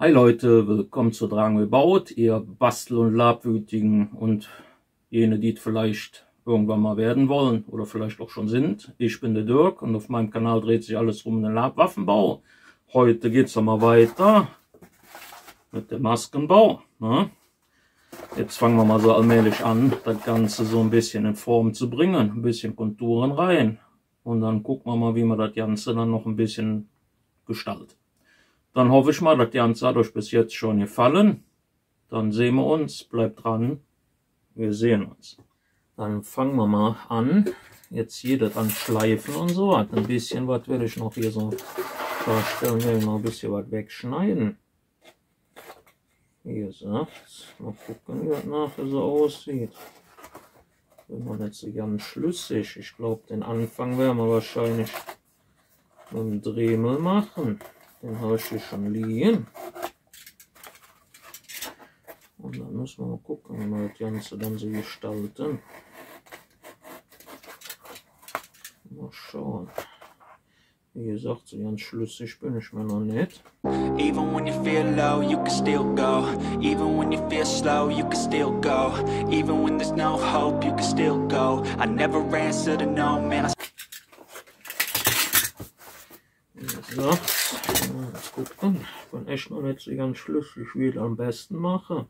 Hi Leute, willkommen zu Drangel baut, ihr Bastel- und Labwütigen und jene, die es vielleicht irgendwann mal werden wollen oder vielleicht auch schon sind. Ich bin der Dirk und auf meinem Kanal dreht sich alles um den Labwaffenbau. Heute geht es mal weiter mit dem Maskenbau. Ne? Jetzt fangen wir mal so allmählich an, das Ganze so ein bisschen in Form zu bringen, ein bisschen Konturen rein. Und dann gucken wir mal, wie man das Ganze dann noch ein bisschen gestaltet. Dann hoffe ich mal, das Ganze hat euch bis jetzt schon gefallen. Dann sehen wir uns, bleibt dran, wir sehen uns. Dann fangen wir mal an, jetzt hier das an Schleifen und so. Ein bisschen was werde ich noch hier so darstellen, werde ich noch ein bisschen was wegschneiden. Wie gesagt, mal gucken, wie das nachher so aussieht. Bin noch nicht so ganz schlüssig. Ich glaube, den Anfang werden wir wahrscheinlich mit dem Dremel machen. Den habe ich hier schon liegen. Und dann müssen wir mal gucken, wie wir das Ganze dann so gestalten. Mal schauen. Wie gesagt, so ganz schlüssig bin ich mir noch nicht. Even when you feel low, you can still go. Even when you feel slow, you can still go. Even when there's no hope, you can still go. I never answer to no, man. So, jetzt gucken. Ich bin echt noch nicht so ganz schlüssig, wie ich am besten mache.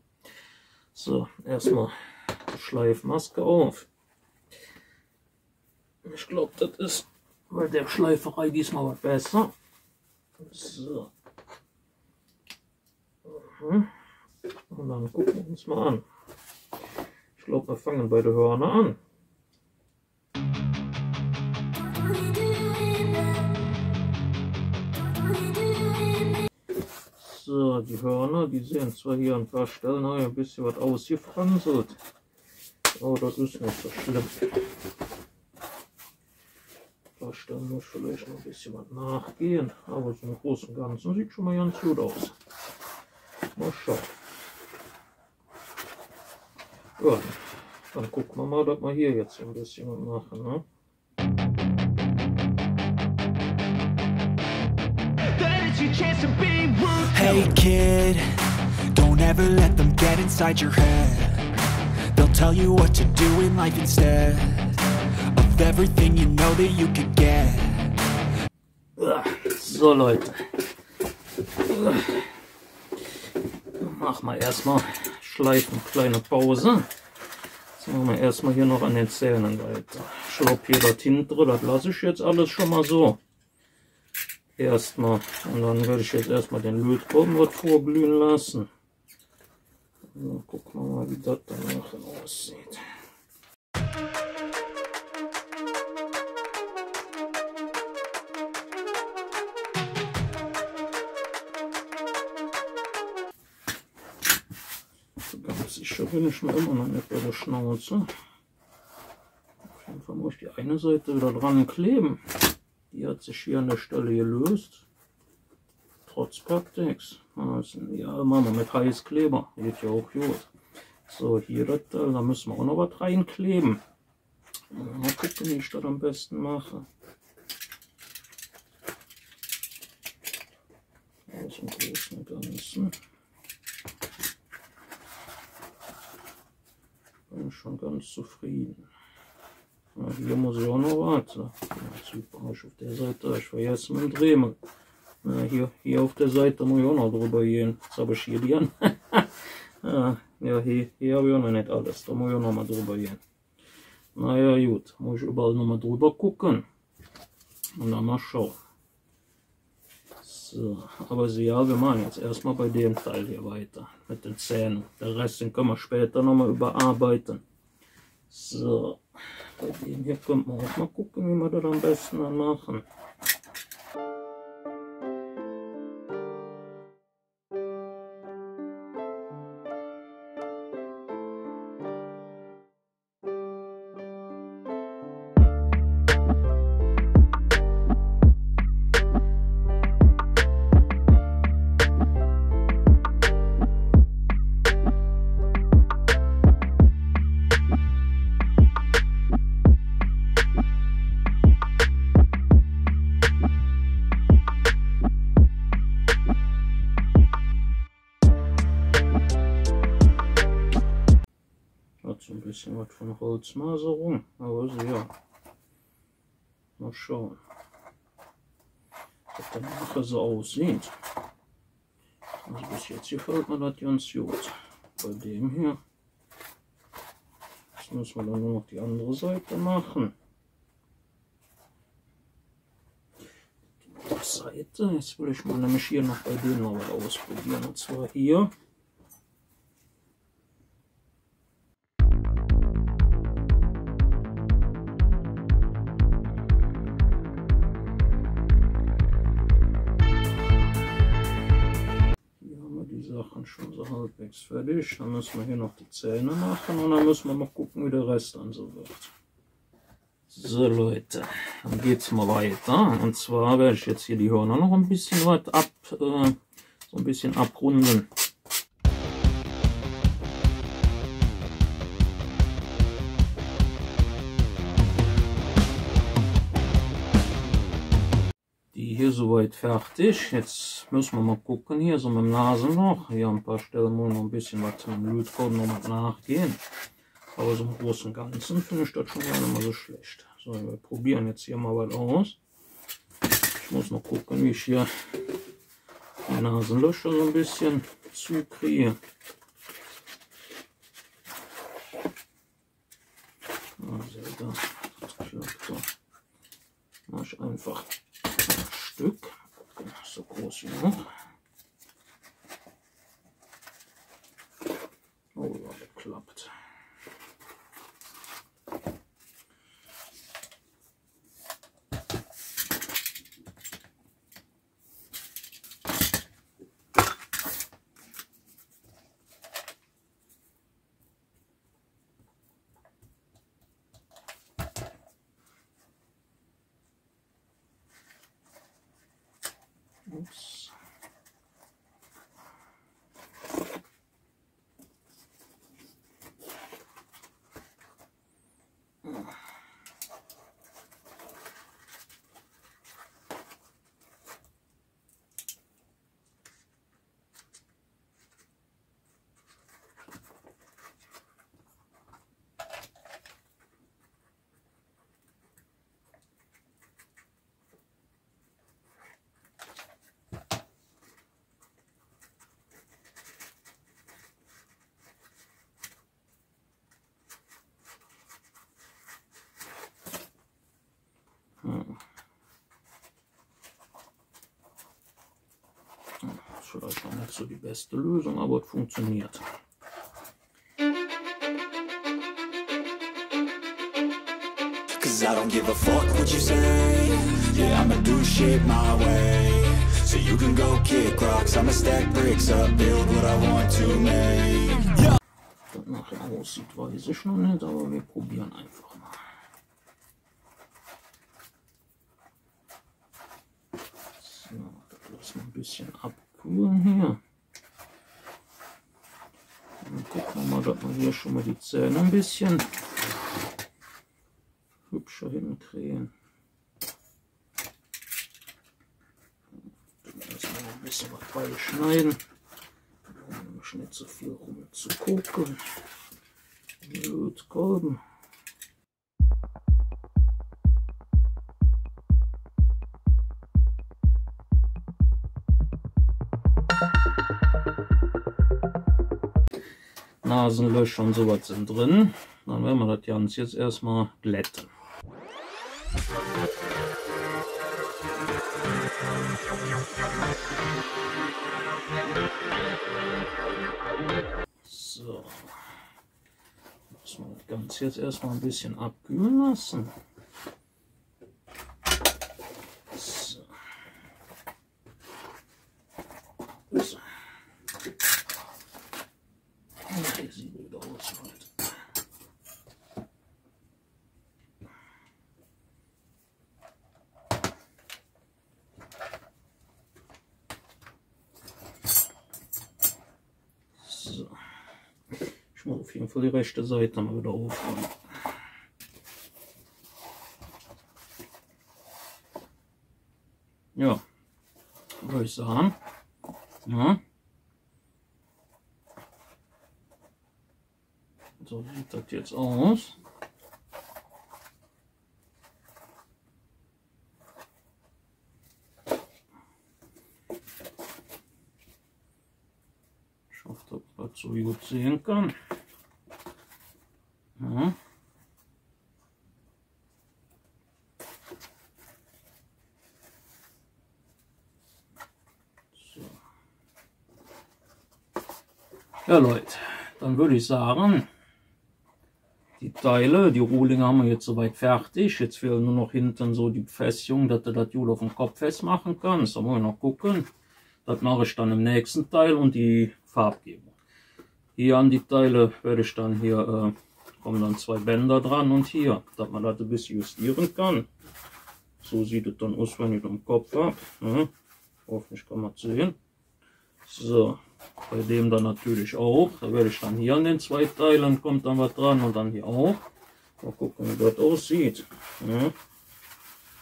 So, erstmal die Schleifmaske auf. Ich glaube, das ist bei der Schleiferei diesmal was besser. So. Und dann gucken wir uns mal an. Ich glaube, wir fangen bei der Hörner an. So, die Hörner, die sehen zwar hier an ein paar Stellen ein bisschen was ausgefranselt, aber das ist nicht so schlimm. Ein paar Stellen muss vielleicht noch ein bisschen was nachgehen, aber so im Großen und Ganzen sieht schon mal ganz gut aus. Mal schauen. Ja, dann gucken wir mal, dass wir hier jetzt ein bisschen was machen. Ne? Hey kid, don't ever let them get inside your head. They'll tell you what to do in life instead of everything you know that you could get. So Leute, machen wir erstmal Schleifen, kleine Pause. Jetzt machen wir erstmal hier noch an den Zähnen weiter. Ich glaube hier das hintere, das lasse ich jetzt alles schon mal so. Erstmal, und dann werde ich jetzt erstmal den Lötkolben was vorglühen lassen. Dann gucken wir mal, wie das dann nachher aussieht. Ganz sicher bin ich mir immer noch nicht bei der Schnauze. Auf jeden Fall muss ich die eine Seite wieder dran kleben. Die hat sich hier an der Stelle gelöst. Trotz Papptex. Also, ja, machen wir mit Heißkleber. Geht ja auch gut. So, hier das Teil, da müssen wir auch noch was reinkleben. Mal gucken, wie ich das am besten mache. Aus dem Großen und Ganzen. Bin schon ganz zufrieden. Ja, hier muss ich auch noch warten. Ja, super, ich auf der Seite, ich vergesse mit dem Dremel. Ja, hier auf der Seite muss ich auch noch drüber gehen. Jetzt habe ich hier die an. Ja, hier habe ich auch noch nicht alles. Da muss ich auch noch mal drüber gehen. Naja, gut, muss ich überall noch mal drüber gucken. Und dann mal schauen. So, aber ja, wir machen jetzt erstmal bei dem Teil hier weiter. Mit den Zähnen. Der Rest den können wir später noch mal überarbeiten. So. Bei dem hier können wir auch mal gucken, wie wir das am besten dann machen. bisschen was von Holzmaserung, aber so, ja. Mal schauen, ob das nachher so aussieht. Also bis jetzt gefällt mir das ganz gut. Bei dem hier. Jetzt müssen wir dann nur noch die andere Seite machen. Die Seite, jetzt will ich mal nämlich hier noch bei denen noch was ausprobieren. Und zwar hier. Sachen schon so halbwegs fertig. Dann müssen wir hier noch die Zähne machen und dann müssen wir noch gucken, wie der Rest dann so wird. So Leute, dann geht es mal weiter. Und zwar werde ich jetzt hier die Hörner noch ein bisschen weit so ein bisschen abrunden. Hier soweit fertig. Jetzt müssen wir mal gucken, hier so mit dem Nasenloch. Hier ein paar Stellen muss noch ein bisschen was mit dem Lötkolben noch mal nachgehen. Aber so im Großen und Ganzen finde ich das schon gar nicht mal so schlecht. So, wir probieren jetzt hier mal was aus. Ich muss noch gucken, wie ich hier die Nasenlöcher so ein bisschen zukriege. Also das klappt so. Mache ich einfach Stück, so groß wie noch. Oh ja, das klappt. Ups. Das ist vielleicht auch nicht so die beste Lösung, aber es funktioniert. Cause I don't give a fuck what you say. Yeah, I'ma do shit my way. So you can go kick rocks, I'ma stack bricks up, build what I want to make. Yeah. Was nachher aussieht, weiß ich noch nicht, aber wir probieren einfach mal. So, das lassen wir ein bisschen abkühlen hier. Dann gucken wir mal, dass wir hier schon mal die Zähne ein bisschen hübscher hinkriegen. Dann müssen wir ein bisschen was beischneiden, um nicht so viel rum zu gucken. Lötkolben. Nasenlöcher und sowas sind drin. Dann werden wir das Ganze jetzt erstmal glätten. So, müssen wir das Ganze jetzt erstmal ein bisschen abkühlen lassen. So. So. Hier sieht gut aus heute. So. Ich muss auf jeden Fall die rechte Seite mal wieder aufräumen. Ja, würde ich sagen. Ja. So sieht das jetzt aus. Ich hoffe, dass man das so gut sehen kann. Ja. So. Ja Leute, dann würde ich sagen, die Teile, die Rohlinge haben wir jetzt soweit fertig. Jetzt fehlen nur noch hinten so die Befestigung, dass du das gut auf dem Kopf festmachen kannst. Da wollen wir noch gucken. Das mache ich dann im nächsten Teil und die Farbgebung. Hier an die Teile werde ich dann hier, kommen dann 2 Bänder dran und hier, dass man das ein bisschen justieren kann. So sieht es dann aus, wenn ich das im Kopf habe. Ja, hoffentlich kann man es sehen. So, bei dem dann natürlich auch. Da werde ich dann hier an den 2 Teilen, kommt dann was dran und dann hier auch. Mal gucken, wie das aussieht. Ja,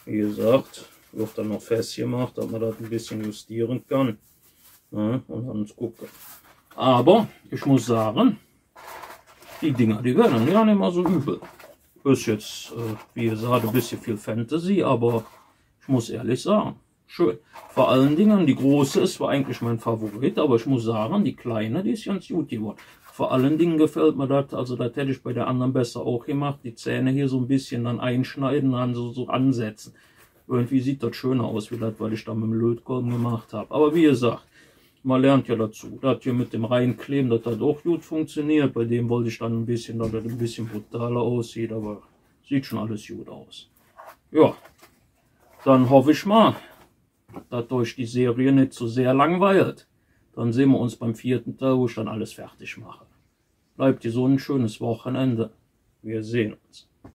wie gesagt, wird dann noch festgemacht, dass man das ein bisschen justieren kann. Ja, und dann gucken. Aber ich muss sagen, die Dinger, die werden ja nicht mal so übel. Ist jetzt, wie gesagt, ein bisschen viel Fantasy, aber ich muss ehrlich sagen, schön. Vor allen Dingen, die große ist zwar eigentlich mein Favorit, aber ich muss sagen, die kleine, die ist ganz gut geworden. Vor allen Dingen gefällt mir das, also das hätte ich bei der anderen besser auch gemacht, die Zähne hier so ein bisschen dann einschneiden, dann so ansetzen. Irgendwie sieht das schöner aus, wie das, weil ich da mit dem Lötkolben gemacht habe. Aber wie gesagt, man lernt ja dazu. Das hier mit dem Reinkleben, das hat auch gut funktioniert. Bei dem wollte ich dann ein bisschen, dass das ein bisschen brutaler aussieht, aber sieht schon alles gut aus. Ja, dann hoffe ich mal, dass euch die Serie nicht so sehr langweilt. Dann sehen wir uns beim 4. Teil, wo ich dann alles fertig mache. Bleibt gesund, schönes Wochenende. Wir sehen uns.